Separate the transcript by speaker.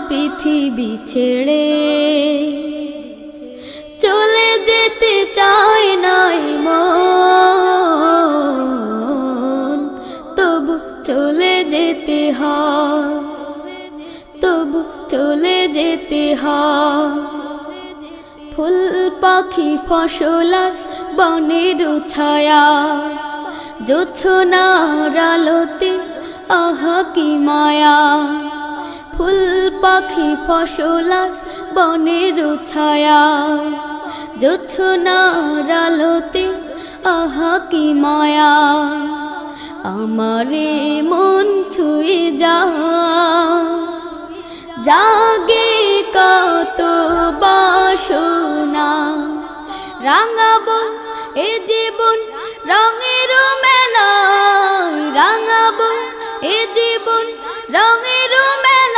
Speaker 1: পৃথিবী ছেড়ে চলে যেতে চায় নাই মন, তবু চলে যেতে হয়, তবু চলে যেতে হয়। ফুল পাখি ফসলার বনের ছায়া, জোছনার আলোতে আহা কি মায়া। ফুল পাখি ফসলার বনের ছায়া, জোছনার আলোতে আহা কি মায়া। আমারে মন ছুঁয়ে জাগে কত বাসনা, রাঙাবো এ জীবন রঙের মেলায়, রাঙাবো এ জীবন রঙের মেলায়।